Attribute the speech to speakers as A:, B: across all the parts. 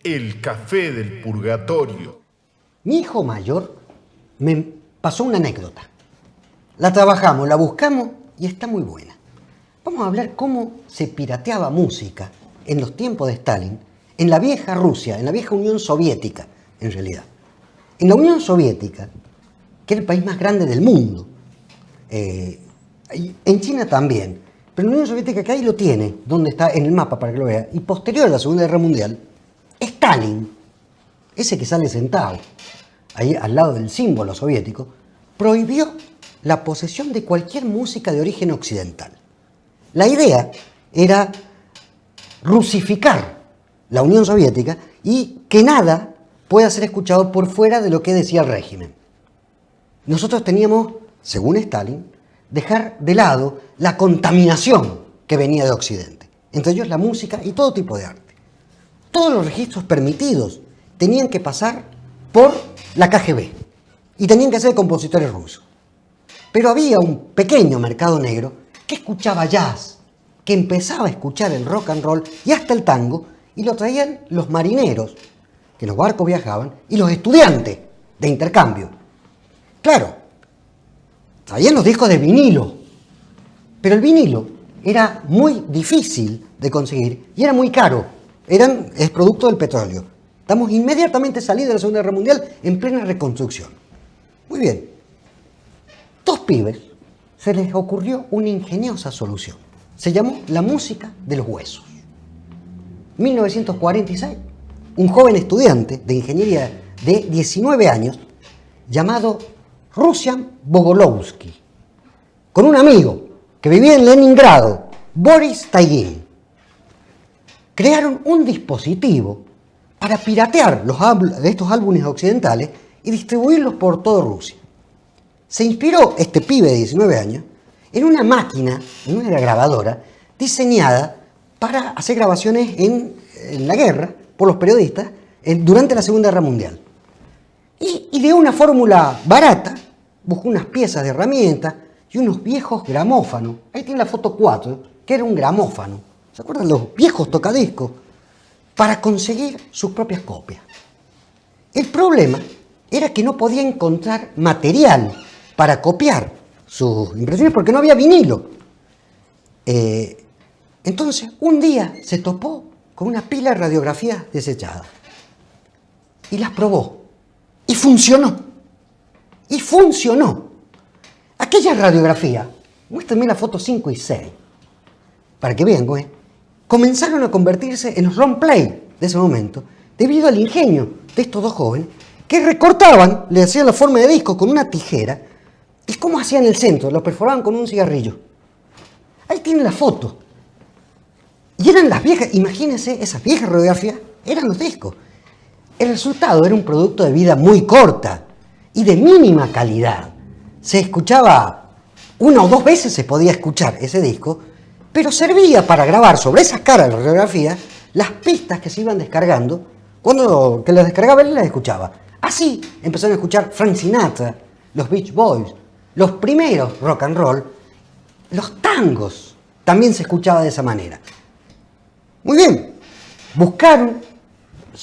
A: El café del purgatorio.
B: Mi hijo mayor me pasó una anécdota. La trabajamos, la buscamos y está muy buena. Vamos a hablar cómo se pirateaba música en los tiempos de Stalin, en la vieja Rusia, en la vieja Unión Soviética, en realidad. En la Unión Soviética, que era el país más grande del mundo, en China también, pero en la Unión Soviética, que ahí lo tiene, donde está en el mapa para que lo vea, y posterior a la Segunda Guerra Mundial, Stalin, ese que sale sentado ahí al lado del símbolo soviético, prohibió la posesión de cualquier música de origen occidental. La idea era rusificar la Unión Soviética y que nada pueda ser escuchado por fuera de lo que decía el régimen. Nosotros teníamos, según Stalin, dejar de lado la contaminación que venía de Occidente, entre ellos la música y todo tipo de arte. Todos los registros permitidos tenían que pasar por la KGB y tenían que ser compositores rusos. Pero había un pequeño mercado negro que escuchaba jazz, que empezaba a escuchar el rock and roll y hasta el tango, y lo traían los marineros, que en los barcos viajaban, y los estudiantes de intercambio. Claro, traían los discos de vinilo, pero el vinilo era muy difícil de conseguir y era muy caro. Es producto del petróleo. Estamos inmediatamente salidos de la Segunda Guerra Mundial en plena reconstrucción. Muy bien. Dos pibes se les ocurrió una ingeniosa solución. Se llamó la música de los huesos. 1946, un joven estudiante de ingeniería de 19 años, llamado Russian Bogolowski, con un amigo que vivía en Leningrado, Boris Taigin, crearon un dispositivo para piratear estos álbumes occidentales y distribuirlos por toda Rusia. Se inspiró este pibe de 19 años en una máquina, en una grabadora, diseñada para hacer grabaciones en la guerra por los periodistas durante la Segunda Guerra Mundial. Y ideó una fórmula barata, buscó unas piezas de herramientas y unos viejos gramófanos. Ahí tiene la foto 4, que era un gramófano. ¿Se acuerdan? Los viejos tocadiscos, para conseguir sus propias copias. El problema era que no podía encontrar material para copiar sus impresiones porque no había vinilo. Entonces, un día se topó con una pila de radiografías desechadas y las probó. Y funcionó. Y funcionó. Aquella radiografía, muéstrenme la foto 5 y 6, para que vean, comenzaron a convertirse en los long play de ese momento, debido al ingenio de estos dos jóvenes que recortaban, le hacían la forma de disco con una tijera, y cómo hacían el centro, lo perforaban con un cigarrillo. Ahí tienen la foto. Y eran las viejas, imagínense, esas viejas radiografías, eran los discos. El resultado era un producto de vida muy corta y de mínima calidad. Se escuchaba una o dos veces, se podía escuchar ese disco, pero servía para grabar sobre esas caras de la radiografía las pistas que se iban descargando. Cuando que las descargaba él las escuchaba. Así empezaron a escuchar Frank Sinatra, los Beach Boys, los primeros rock and roll, los tangos. También se escuchaba de esa manera. Muy bien, buscaron,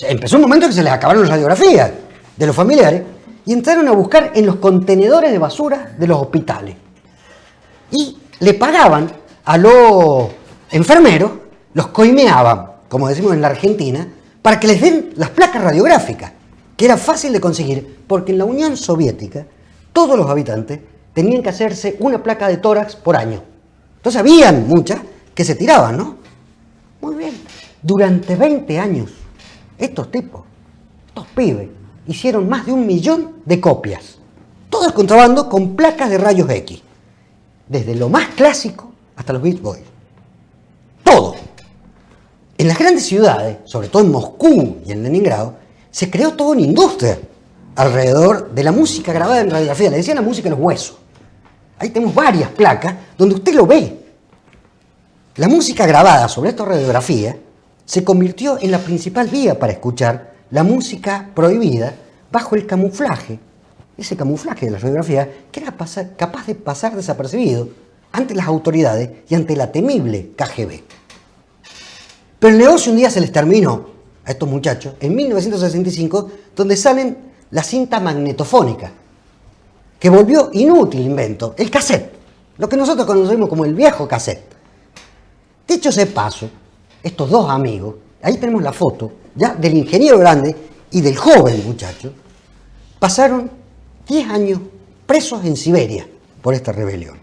B: empezó un momento que se les acabaron las radiografías de los familiares y entraron a buscar en los contenedores de basura de los hospitales. Y le pagaban a los enfermeros, los coimeaban, como decimos en la Argentina, para que les den las placas radiográficas, que era fácil de conseguir, porque en la Unión Soviética todos los habitantes tenían que hacerse una placa de tórax por año. Entonces habían muchas que se tiraban, ¿no? Muy bien. Durante 20 años, estos pibes, hicieron más de 1 millón de copias. Todo el contrabando con placas de rayos X. Desde lo más clásico hasta los Beach Boys. Todo. En las grandes ciudades, sobre todo en Moscú y en Leningrado, se creó toda una industria alrededor de la música grabada en radiografía. Le decían la música de los huesos. Ahí tenemos varias placas donde usted lo ve. La música grabada sobre esta radiografía se convirtió en la principal vía para escuchar la música prohibida bajo el camuflaje. Ese camuflaje de la radiografía que era capaz de pasar desapercibido ante las autoridades y ante la temible KGB. Pero el negocio un día se les terminó a estos muchachos en 1965, donde salen la cinta magnetofónica, que volvió inútil invento, el cassette, lo que nosotros conocemos como el viejo cassette. Dicho ese paso, estos dos amigos, ahí tenemos la foto ya del ingeniero grande y del joven muchacho, pasaron 10 años presos en Siberia por esta rebelión.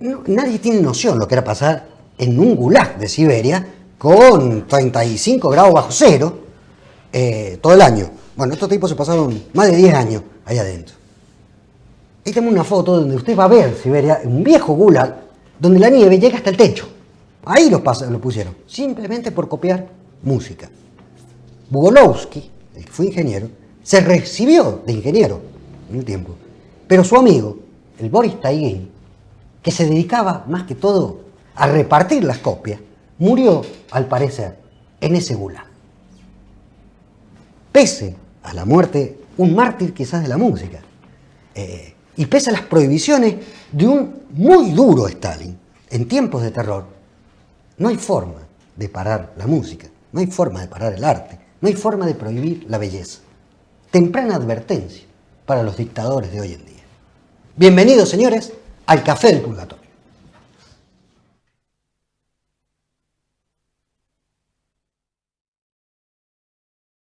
B: Nadie tiene noción lo que era pasar en un gulag de Siberia con 35 grados bajo cero todo el año. Bueno, estos tipos se pasaron más de 10 años ahí adentro. Ahí tenemos una foto donde usted va a ver Siberia, un viejo gulag, donde la nieve llega hasta el techo. Ahí lo pusieron, simplemente por copiar música. Bugolowski, el que fue ingeniero, se recibió de ingeniero en un tiempo, pero su amigo, el Boris Taigin, que se dedicaba más que todo a repartir las copias, murió, al parecer, en ese gulag. Pese a la muerte, un mártir quizás de la música, y pese a las prohibiciones de un muy duro Stalin, en tiempos de terror, no hay forma de parar la música, no hay forma de parar el arte, no hay forma de prohibir la belleza. Temprana advertencia para los dictadores de hoy en día. Bienvenidos, señores, al Café del Purgatorio.